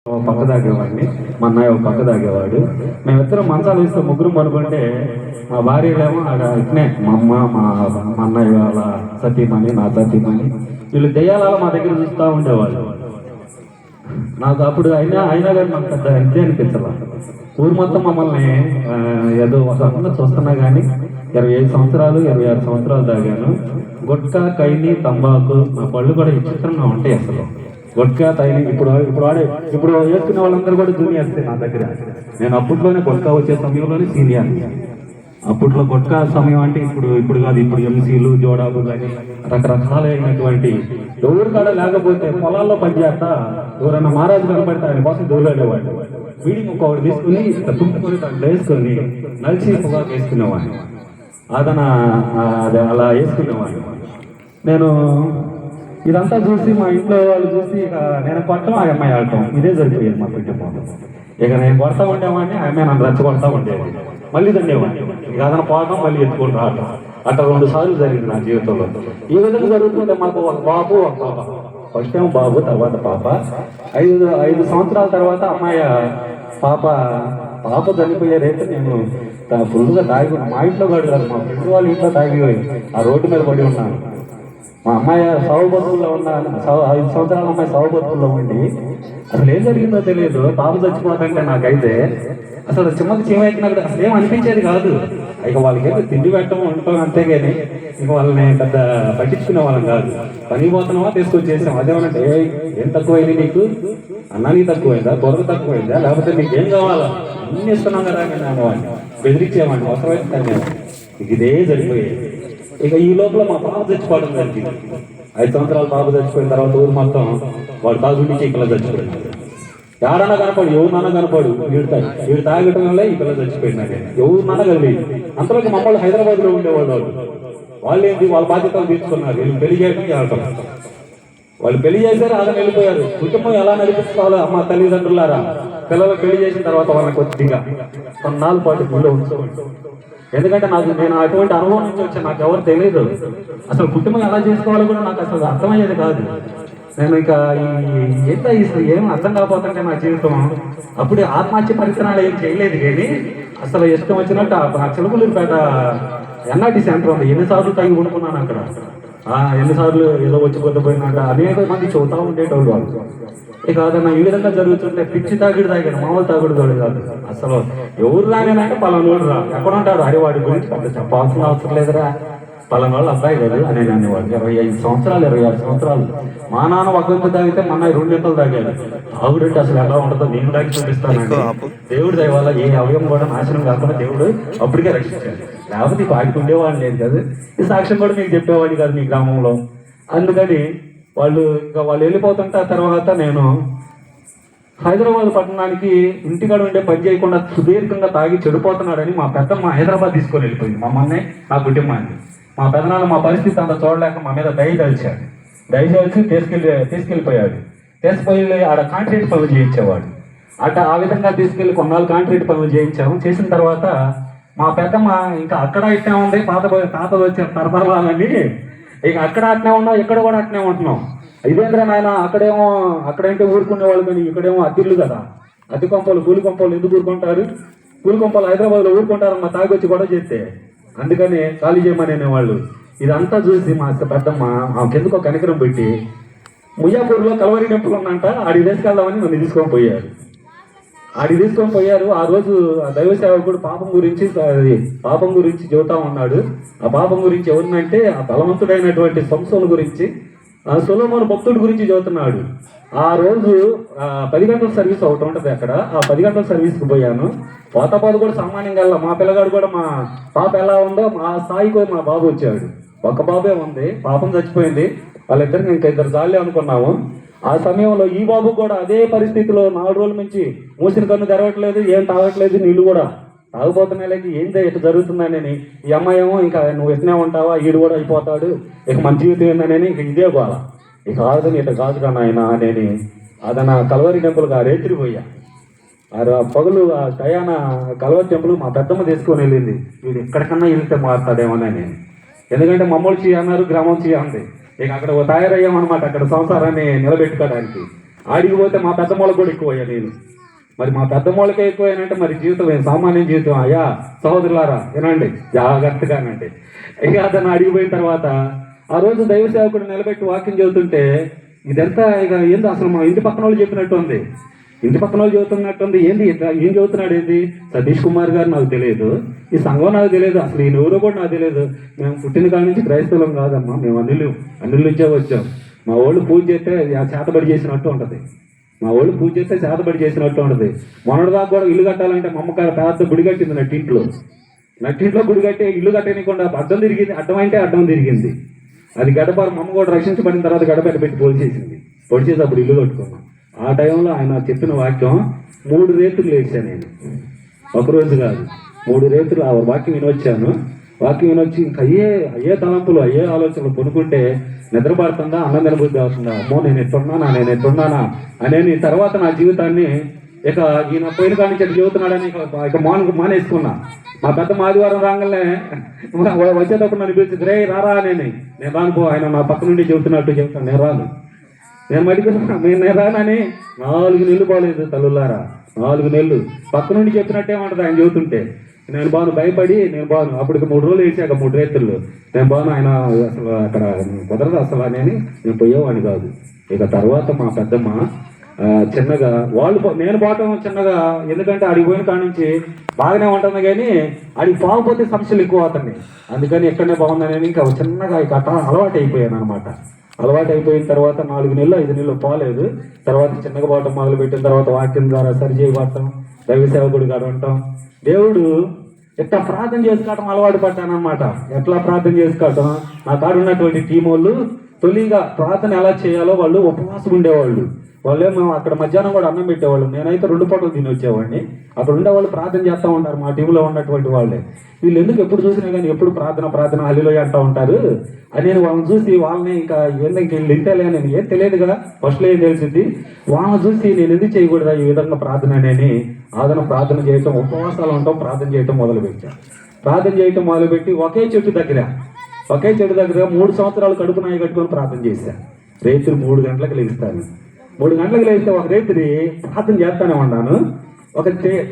ఓ పక్క తాగేవాడిని, మా అన్నయ్య ఒక పక్క తాగేవాడు. మేమిద్దరం మంచాలు వేస్తే ముగ్గురు పనుకుంటే మా భార్యలేమో ఆడ ఇట్నే మా అమ్మ మా అన్నయ్య వాళ్ళ సతీమణి, నా సతీమణి, వీళ్ళు దెయ్యాల మా దగ్గర చూస్తూ ఉండేవాళ్ళు. నాకు అప్పుడు అయినా కానీ మాకు పెద్ద ఇదే అనిపించాల. ఊరు మొత్తం మమ్మల్ని ఏదో ఒక రకంగా చూస్తున్నా కానీ 25 సంవత్సరాలు 26 సంవత్సరాలు తాగాను. గుట్కా, కైని, తంబాకు, మా పళ్ళు కూడా విచిత్రంగా ఉంటాయి అసలు. గుట్కా, తైని ఇప్పుడు వేసుకునే వాళ్ళందరూ కూడా జూనియర్స్ నా దగ్గర. నేను అప్పట్లోనే గుట్కా వచ్చే సమయంలోనే సీనియర్. అప్పట్లో గుట్కా సమయం అంటే ఇప్పుడు కాదు, ఇప్పుడు ఎంసీలు, జోడాలు కానీ రకరకాలైనటువంటి ఎవరు కాడ లేకపోతే పొలాల్లో పనిచేస్తా ఎవరైనా మహారాజు కనపడితే ఆయన కోసం దూరేవాడు. వీడికి ఒకటి తీసుకుని తుంపుకొని దాంట్లో వేసుకొని నలిచి పొగాకు వేసుకునేవాడిని. అది అలా వేసుకునేవాడిని. నేను ఇదంతా చూసి మా ఇంట్లో వాళ్ళు చూసి ఇక నేను కొట్టడం, ఆ అమ్మాయి ఆడటం, ఇదే జరిగిపోయేది మా కుటుంబం. ఇక నేను కొడతా ఉండేవాడిని, ఆ అమ్మాయి నన్ను రెచ్చగొడతా ఉండేది. మళ్ళీ దండేవాడిని, ఇక అదన పోవడం మళ్ళీ ఎత్తుకొని రావటం. అట్లా 2 సార్లు జరిగింది నా జీవితంలో. ఈ విధంగా జరుగుతుంటే మాకు ఒక బాబు, ఒక పాప. ఫస్ట్ టైం బాబు, తర్వాత పాప. 5 సంవత్సరాల తర్వాత అమ్మాయి పాప చనిపోయే రేటు నేను ఫుల్గా తాగి, మా ఇంట్లో కాదు కాదు, మా ఫ్రెండ్ వాళ్ళ ఇంట్లో తాగి ఆ రోడ్డు మీద పడి ఉన్నాను. మా అమ్మాయి సాగు బతుకుల్లో ఉన్నాను. 5 సంవత్సరాల అమ్మాయి సాగు బతుకుల్లో ఉండి అసలు ఏం జరిగిందో తెలియదు. పాప చచ్చిపోతుంటే నాకైతే అసలు చిమ్మకి చీమైతున్నది అసలు ఏం అనిపించేది కాదు. ఇక వాళ్ళకైతే తిండి పెట్టడం ఉండటం అంతేగాని ఇక వాళ్ళని పెద్ద పట్టించుకునే వాళ్ళం కాదు. పని పోతున్నావా తీసుకొచ్చేసాం. అదేమనంటే ఏం తక్కువైంది నీకు, అన్నానికి తక్కువైందా, కూరకు తక్కువైందా, లేకపోతే నీకు ఏం కావాలా, అన్ని ఇస్తున్నాం కదా అని అనేవాడిని. బెదిరించేవాడిని, అవసరమైతే ఇదే జరిగిపోయేది. ఇక ఈ లోపల మా పాప చచ్చిపోవడం జరిగింది. 5 సంవత్సరాల పాప చచ్చిపోయిన తర్వాత ఊరు మొత్తం వాడు తాగుండి ఈ పిల్ల చచ్చిపోయింది. ఎవరన్నా కనపడు, ఎవరినన్నా కనపడు, వీడు తాగటం వల్ల ఈ పిల్ల చచ్చిపోయింది. ఎవరినన్నా కలిగి అంతలోకి మమ్మల్ని హైదరాబాద్లో ఉండేవాళ్ళు. వాళ్ళు ఏంటి, వాళ్ళ బాధ్యతలు తీర్చుకున్నారు. వీళ్ళు పెళ్లి చేయడానికి వెళ్తాం. వాళ్ళు పెళ్లి చేశారు, అలా వెళ్ళిపోయారు. కుటుంబం ఎలా నడిపించుకోవాలో అమ్మ తల్లిదండ్రులారా, పిల్లలు పెళ్లి చేసిన తర్వాత వాళ్ళని కొద్దిగా కొన్నాళ్ళ పాటు గుళ్ళో ఉంచుకోండి. ఎందుకంటే నేను అటువంటి అనుభవం నుంచి వచ్చాను. నాకు ఎవరు తెలియదు అసలు కుటుంబం ఎలా చేసుకోవాలో కూడా నాకు అసలు అర్థమయ్యేది కాదు. నేను ఇక ఏం అర్థం కాకపోతుంటే నా జీవితం అప్పుడే ఆత్మహత్య పరిసరాలు ఏం చేయలేదు కానీ అసలు ఇష్టం వచ్చినట్టు ఆ చిలుకలూరుపేట ఎన్ఆర్టీ సెంటర్ ఉంది. ఎన్నిసార్లు తగ్గి ఉండుకున్నాను అక్కడ. ఎన్నిసార్లు ఏదో వచ్చి కొద్దిపోయినట్ట అనేక మంది చూస్తూ ఉండేటోళ్ళు వాళ్ళు. ఇక అదన్నా ఈ విధంగా జరుగుతుంటే పిచ్చి తాగుడు తాగాడు, మామూలు తాగుడు కాదు. అసలు ఎవరు రానేనంటే పలానోడు రా, ఎక్కడ ఉంటాడు, వాడి గురించి పెద్ద చెప్పాల్సిన అవసరం లేదురా, పలానా వాళ్ళు అబ్బాయి కాదు అని అనేవాడు. 25 సంవత్సరాలు 26 సంవత్సరాలు మా నాన్న ఒక గంట తాగితే మా అన్నయ్య 2 గంటలు తాగాడు. తాగుడంటే అసలు ఎలా ఉంటుందో నేను తాగి చూపిస్తాను. దేవుడు దయ వల్ల ఏ అవయం కూడా నాశనం కాకుండా దేవుడు అప్పటికే రక్షించాడు. లేకపోతే వాడికి ఉండేవాడిని లేదు కదా, ఈ సాక్ష్యం కూడా మీకు చెప్పేవాడిని కాదు మీ గ్రామంలో. అందుకని వాళ్ళు వెళ్ళిపోతుంటే ఆ తర్వాత నేను హైదరాబాద్ పట్టణానికి ఇంటికాడ ఉండే పని చేయకుండా సుదీర్ఘంగా తాగి చెడిపోతున్నాడని మా పెద్దమ్మ హైదరాబాద్ తీసుకొని వెళ్ళిపోయింది. మమ్మల్ని, మా కుటుంబాన్ని. మా పెద్దనాన్న మా పరిస్థితి అంతా చూడలేక మా మీద దయచేసి తీసుకెళ్ళిపోయాడు. తీసుకుపోయి ఆడ కాంట్రాక్ట్ పనులు చేయించేవాడు. ఆ విధంగా తీసుకెళ్ళి కొన్నాళ్ళు కాంట్రాక్ట్ పనులు చేయించాము. చేసిన తర్వాత మా పెద్దమ్మ ఇంకా అక్కడ ఇట్నే ఉంది, తాతలు వచ్చే తరతరాలని ఇక అక్కడ అట్నే ఉన్నాం, ఇక్కడ కూడా అట్నే ఉంటున్నాం. ఇదేంద్ర నాయన, అక్కడేంటే ఊరుకునేవాళ్ళు కానీ ఇక్కడేమో అద్దెళ్ళు కదా, అద్దె కొంపలు కూలి కొంపలు ఎందుకు ఊరుకుంటారు, కూలి కొంపలు హైదరాబాద్లో ఊరుకుంటారని మా తాగి వచ్చి కూడా చేస్తే అందుకని ఖాళీ చేయమని అనేవాళ్ళు. ఇదంతా చూసి మా పెద్దమ్మ ఆమెకెందుకో కనికరం పెట్టి ముయ్యాపూర్లో కలవరి టెంపుల్ ఉందంట, ఆడికి తీసుకెళ్దామని నన్ను తీసుకొని పోయారు. ఆ రోజు దైవ సేవకుడు పాపం గురించి చెబుతా ఉన్నాడు. ఆ పాపం గురించి ఎవరినంటే ఆ బలవంతుడైనటువంటి సంసోను గురించి, సొలొమోను భక్తుడి గురించి చెబుతున్నాడు. ఆ రోజు 10 గంటల సర్వీస్ ఒకటి ఉంటుంది అక్కడ. ఆ 10 గంటల సర్వీస్కి పోయాను. పోతాపాదు కూడా సామాన్యంగా మా పిల్లగాడు కూడా, మా పాప ఎలా ఉందో మా స్థాయికి మా బాబు వచ్చాడు. ఒక బాబే ఉంది, పాపం చచ్చిపోయింది. వాళ్ళిద్దరికి ఇంకా 2 జాలే అనుకున్నాము. ఆ సమయంలో ఈ బాబు కూడా అదే పరిస్థితిలో 4 రోజుల నుంచి మూసిన కన్ను తెరవట్లేదు, ఏం తాగట్లేదు, నీళ్ళు కూడా తాగిపోతున్నాయి. ఏంటో ఇట్లా జరుగుతుందని ఈ అమ్మాయి ఏమో ఇంకా నువ్వు ఎట్నే ఉంటావా, ఈడు కూడా అయిపోతాడు, ఇక మన జీవితం ఏందని ఇక ఇదే గోల. ఇక ఆదని ఇట్లా కాదుగా నాయన అని అదన కలవరి టెంపుల్కి ఆ రేత్రి పోయా. పగులు ఆ టయాన కలవరి టెంపుల్ మా పెద్దమ్మ తీసుకొని వెళ్ళింది. వీడు ఎక్కడికన్నా వెళ్తే మారుతాడేమోనని. ఎందుకంటే మమ్మల్ని అన్నారు, గ్రామం అంది. ఇక అక్కడ తయారయ్యామన్నమాట అక్కడ సంసారాన్ని నిలబెట్టుకోవడానికి. ఆడికి పోతే మా పెద్దమ్మలకు కూడా ఎక్కువయ్యా నేను. మరి మా పెద్దమ్మోళ్ళకే ఎక్కువైనంటే మరి జీవితం సామాన్య జీవితం. అయ్యా సహోదరులారా వినండి జాగ్రత్తగానండి. ఇక అతను అడిగిపోయిన తర్వాత ఆ రోజు దైవ సేవకుడు నిలబెట్టి వాక్యం చెబుతుంటే ఇదంతా ఇక ఏంది అసలు మా ఇంటి పక్కన వాళ్ళు చెప్పినట్టు ఉంది. ఇంటి పక్కన వాళ్ళు చెబుతున్నట్టుంది. ఏంది ఇట్లా ఏం చెబుతున్నాడు ఏంది? సతీష్ కుమార్ గారు నాకు తెలియదు, ఈ సంఘం నాకు తెలియదు, అసలు ఈయన ఎవరో కూడా నాకు తెలియదు. మేము పుట్టిన కాడి నుంచి క్రైస్తవులం కాదమ్మా, మేము అన్నిళ్ళు నుంచే వచ్చాం. మా వాళ్ళు పూజ చేస్తే చేతబడి చేసినట్టు ఉంటుంది. మా వాళ్ళు పూజ చేస్తే చేతబడి చేసినట్టు ఉంటుంది. మొన్నటిదాకా కూడా ఇల్లు కట్టాలంటే మా అమ్మకారు పెద్ద గుడి కట్టింది నట్టింట్లో గుడి కట్టే ఇల్లు కట్టేయకుండా అడ్డం తిరిగింది. అడ్డం అంటే అడ్డం తిరిగింది. అది గడపారు. మా అమ్మ కూడా రక్షించబడిన తర్వాత గడప పెట్టి పొడి చేసి అప్పుడు ఇల్లు కట్టుకున్నాం. ఆ టైంలో ఆయన చెప్పిన వాక్యం 3 రేతులు ఏడ్చాను నేను. ఒకరోజు కాదు 3 రేతులు ఆ వాక్యం వినొచ్చాను. వాక్యం వినొచ్చి ఇంకా అయ్యే తలంపులు అయ్యే ఆలోచనలు కొనుక్కుంటే నిద్రపడుతుందా, అన్నం తినబుద్ధి అవుతుందా, అమ్మో నేను ఎట్టున్నానా అనేది తర్వాత నా జీవితాన్ని ఇక ఈయన పోయిన కాడి నుంచి చెబుతున్నాడని ఇక మానేసుకున్నా. మా పెద్ద ఆదివారం రాగానే వచ్చేటప్పుడు నన్ను పిలిచి రే రారా నేను రానుకో, ఆయన నా పక్క నుండి చెబుతున్నట్టు చెప్తాను. నేను రాను, నేను నేను రానని 4 నెలలు పోలేదు తల్లులారా. 4 నెలలు పక్క నుండి చెప్పినట్టేమంటది ఆయన చెబుతుంటే. నేను బాను భయపడి అప్పటికి 3 రోజులు వేసాక 3 రేతులు నేను బాను ఆయన అసలు అక్కడ కుదరదు అసలు అని నేను పోయేవాడిని కాదు. ఇక తర్వాత మా పెద్దమ్మ చిన్నగా నేను పోవటం చిన్నగా, ఎందుకంటే అడిగి పోయిన కాడి నుంచి బాగానే ఉంటుంది కానీ అడిగి పోకపోతే సమస్యలు ఎక్కువ అవుతున్నాయి. అందుకని ఎక్కడనే బాగుందని ఇంకా చిన్నగా ఇక అలవాటు అయిపోయాను అనమాట. అలవాటు అయిపోయిన తర్వాత 4 నెలలు 5 నెలలు పోలేదు. తర్వాత చిన్నగా పోవటం మొదలుపెట్టిన తర్వాత వాక్యం ద్వారా సరిచేయబడటం, దైవ సేవకుడు గడవటం, దేవుడు ఎట్లా ప్రార్థన చేసుకోవటం అలవాటు పడ్డాను అనమాట. ఎట్లా ప్రార్థన చేసుకోవటం, నా కాడ ఉన్నటువంటి టీం వాళ్ళు తొలిగా ప్రార్థన ఎలా చేయాలో వాళ్ళు ఉపవాసం ఉండేవాళ్ళు. వాళ్ళేమో అక్కడ మధ్యాహ్నం కూడా అన్నం పెట్టేవాళ్ళు. నేనైతే 2 పూటలు తిని వచ్చేవాడిని. అక్కడ ఉండేవాళ్ళు ప్రార్థన చేస్తూ ఉంటారు మా టీంలో ఉన్నటువంటి వాళ్ళే. వీళ్ళు ఎందుకు ఎప్పుడు చూసినా కానీ ఎప్పుడు ప్రార్థన హల్లెలూయా అంటూ ఉంటారు అని నేను వాళ్ళని చూసి వాళ్ళని ఇంకా ఏంటంటే వీళ్ళు ఇంతేలే నేను ఏం తెలియదు కదా, ఫస్ట్లో ఏం తెలిసింది. వాళ్ళని చూసి నేను ఎందుకు చేయకూడదా ఈ విధంగా ప్రార్థన అని ప్రార్థన చేయటం, ఉపవాసాలు ఉంటాం, ప్రార్థన చేయటం మొదలుపెట్టాను. ప్రార్థన చేయటం మొదలుపెట్టి ఒకే చెట్టు దగ్గర 3 సంవత్సరాలు కడుపు నాయి కట్టుకొని ప్రార్థన చేశాను. రేత్రి 3 గంటలకు లేస్తాను. 3 గంటలకు లేస్తే ఒక రేత్రి ప్రార్థన చేస్తానే ఉన్నాను.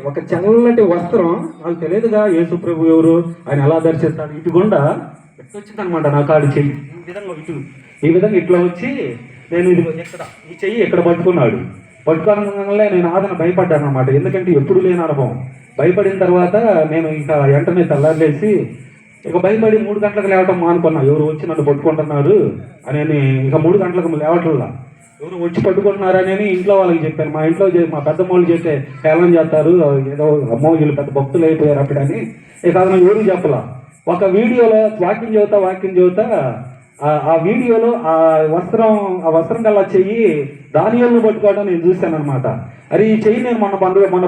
ఒక చల్లటి వస్త్రం, నాకు తెలియదుగా యేసు ప్రభు ఎవరు, ఆయన ఎలా దర్శిస్తాడు, ఇటు గుండా ఎట్లా వచ్చిందనమాట నా కాడు చెయ్యి ఈ విధంగా ఇట్లా వచ్చి నేను ఈ చెయ్యి ఎక్కడ పట్టుకోవడంలో నేను ఆదరణ భయపడ్డాను అనమాట. ఎందుకంటే ఎప్పుడు లేని అనుభవం. భయపడిన తర్వాత నేను ఇంకా వెంటనే తెల్లారులేసి ఇక భయపడి 3 గంటలకు లేవటం మానుకున్నా. ఎవరు వచ్చి నన్ను పట్టుకుంటున్నారు అని ఇక 3 గంటలకు లేవట్లా, ఎవరు వచ్చి పట్టుకుంటున్నారని ఇంట్లో వాళ్ళకి చెప్పాను. మా ఇంట్లో మా పెద్దమ్మోళ్ళు చేస్తే హేళన చేస్తారు, ఏదో అమ్మో వీళ్ళు పెద్ద భక్తులు అయిపోయారు అప్పుడని. ఇక అతను ఎవరికి చెప్పలా. ఒక వీడియోలో వాక్యం చెబుతా ఆ వీడియోలో ఆ వస్త్రం కల్లా చెయ్యి దానియల్ని పట్టుకోవడం నేను చూశాను అనమాట. అరే ఈ చెయ్యి నేను మొన్న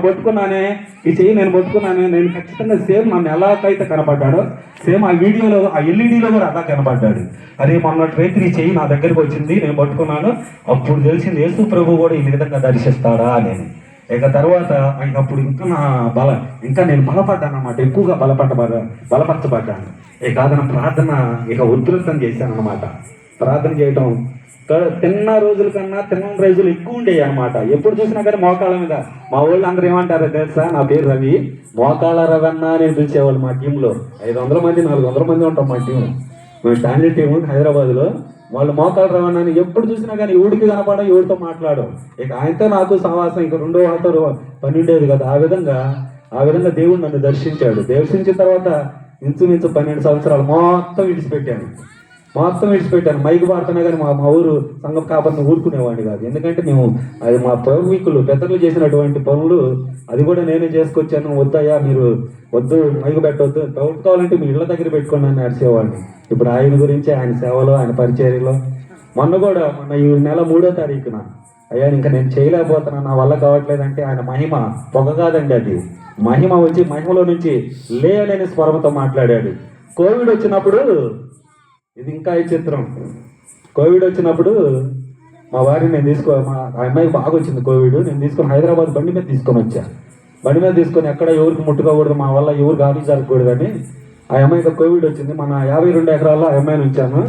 పట్టుకున్నానే, నేను ఖచ్చితంగా సేమ్ నన్ను ఎలాగైతే కనపడ్డాడో సేమ్ ఆ వీడియోలో ఆ ఎల్ఈడిలో కూడా అలా కనపడ్డాడు. అరే మొన్న రైతు ఈ చెయ్యి నా దగ్గరికి వచ్చింది, నేను పట్టుకున్నాను. అప్పుడు తెలిసింది యేసు ప్రభు కూడా ఈ విధంగా దర్శిస్తాడా అని. ఇక తర్వాత అప్పుడు ఇంకా నేను బలపడ్డాను అన్నమాట. ఎక్కువగా బలపరచబడ్డాను. ఇక అతను ప్రార్థన ఇక ఉధృతం చేశాను అనమాట. ప్రార్థన చేయటం తిన్న రోజుల కన్నా తిన్న రోజులు ఎక్కువ ఉండేవి అనమాట. ఎప్పుడు చూసినా కానీ మోకాళ్ళ మీద. మా వాళ్ళు అందరూ ఏమంటారో తెలుసా, నా పేరు రవి, మోకాళ్ళ రవి అన్న అని పిలిచేవాళ్ళు. మా టీంలో 500 మంది 400 మంది ఉంటాం మా టీం. మేము స్టాండర్డ్ టీము హైదరాబాద్లో. వాళ్ళు మోకాళ్ళ రవి అన్న అని ఎప్పుడు చూసినా కానీ ఎవడికి కనపడడం, ఎవరితో మాట్లాడడం. ఇక ఆయనతో నాకు సహవాసం, ఇక 2 వాళ్ళతో పని ఉండేది కదా. ఆ విధంగా దేవుడు నన్ను దర్శించిన తర్వాత ఇంచుమించు 12 సంవత్సరాలు మొత్తం విడిచిపెట్టాను. మైకు పాడుతున్నా కానీ మా ఊరు సంఘం కాపరిని ఊరుకునేవాడిని కాదు. ఎందుకంటే మేము అది మా పూర్వీకులు పెద్దలు చేసినటువంటి పనులు, అది కూడా నేనే చేసుకొచ్చాను. వద్దయ్యా మీరు వద్దు, మైకు పెట్టవద్దు, పెట్టుకోవాలంటే మీ ఇళ్ళ దగ్గర పెట్టుకోండి అని నడిచేవాడిని. ఇప్పుడు ఆయన గురించి, ఆయన సేవలో, ఆయన పరిచర్యలో మొన్న ఈ నెల 3వ తారీఖున అయ్యా ఇంకా నేను చేయలేకపోతున్నాను, నా వల్ల కావట్లేదంటే ఆయన మహిమ పొగ కాదండి, అది మహిమ వచ్చి మహిమలో నుంచి లేని స్వరంతో మాట్లాడాడు. కోవిడ్ వచ్చినప్పుడు ఇది ఇంకా ఈ చిత్రం. కోవిడ్ వచ్చినప్పుడు మా వారిని మా అమ్మాయికి బాగా వచ్చింది కోవిడ్. నేను తీసుకొని హైదరాబాద్ బండి మీద తీసుకొని ఎక్కడ ఎవరికి ముట్టుకోకూడదు, మా వల్ల ఎవరికి ఆఫీస్ జరగకూడదని ఆ అమ్మాయికి కోవిడ్ వచ్చింది. మన 52 ఎకరాల్లో ఆ అమ్మాయిని ఉంచాను.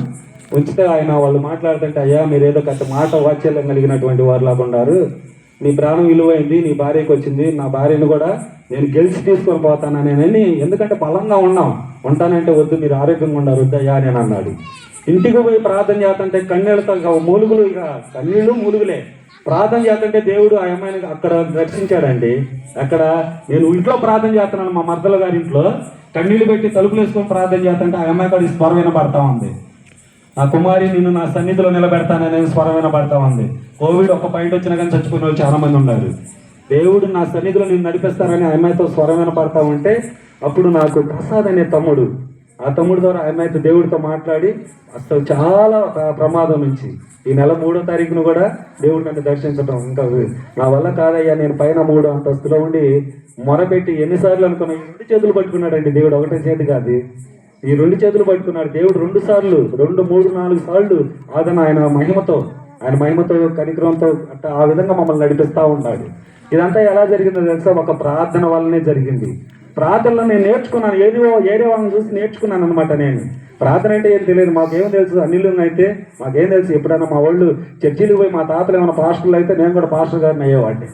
ఉంచితే ఆయన వాళ్ళు మాట్లాడుతుంటే, అయ్యా మీరు ఏదో కట్ట మాట వాత్సల్యం కలిగినటువంటి వారు లాగా ఉన్నారు, నీ ప్రాణం విలువైంది, నీ భార్యకి వచ్చింది, నా భార్యను కూడా నేను గెలిచి తీసుకొని పోతానని, ఎందుకంటే బలంగా ఉంటానంటే వద్దు, మీరు ఆరోగ్యంగా ఉండారు వద్దయ్యా అని అన్నాడు. ఇంటికి పోయి ప్రార్థన చేస్తుంటే కన్నీళ్ళతో మూలుగులు, ఇక కన్నీళ్ళు మూలుగులే. ప్రార్థన చేస్తుంటే దేవుడు ఆ అమ్మాయిని అక్కడ రక్షించాడండి. అక్కడ నేను ఇంట్లో ప్రార్థన చేస్తున్నాను, మా మర్దల గారి ఇంట్లో కన్నీళ్ళు పెట్టి తలుపులు వేసుకొని ప్రార్థన చేస్తుంటే ఆ అమ్మాయి కూడా స్వరం వినబడతా ఉంది, నా కుమారి నిన్ను నా సన్నిధిలో నిలబెడతాననే స్వరం వినబడతా ఉంది. కోవిడ్ ఒక్క పాయింట్ వచ్చినా కానీ చచ్చిపోయిన వాళ్ళు చాలా మంది ఉన్నారు. దేవుడు నా సన్నిధిలో నేను నడిపిస్తానని ఆ అమ్మాయితో స్వరం వినపడతా ఉంటే అప్పుడు నాకు ప్రసాద్ అనే తమ్ముడు, ఆ తమ్ముడు ద్వారా ఆ అమ్మాయితో దేవుడితో మాట్లాడి అసలు చాలా ప్రమాదం నుంచి ఈ నెల 3వ తారీఖున కూడా దేవుడు నన్ను దర్శించడం, ఇంకా నా వల్ల కాదయ్యా, నేను పైన 3వ అంతస్తులో ఉండి మొరపెట్టి ఎన్నిసార్లు అనుకున్నా, ఈ 2 చేతులు పట్టుకున్నాడండి దేవుడు, ఒకటే చేతి కాదు, ఈ 2 చేతులు పట్టుకున్నాడు దేవుడు. 2 సార్లు 2, 3, 4 సార్లు ఆయన మహిమతో కనికరంతో అట్లా ఆ విధంగా మమ్మల్ని నడిపిస్తూ ఉంటాడు. ఇదంతా ఎలా జరిగిందో తెలుసా? ఒక ప్రార్థన వల్లనే జరిగింది. ప్రార్థనలో నేను నేర్చుకున్నాను, ఏరే వాళ్ళని చూసి నేర్చుకున్నాను అనమాట. నేను ప్రార్థన అంటే ఏం తెలియదు, మాకేం తెలుసు, అన్నిళ్ళు అయితే మాకేం తెలుసు. ఎప్పుడైనా మా వాళ్ళు చర్చిలకు పోయి మా తాతలు ఏమైనా పాస్టర్లు అయితే నేను కూడా పాస్టర్ గారిని అయ్యేవాడిని.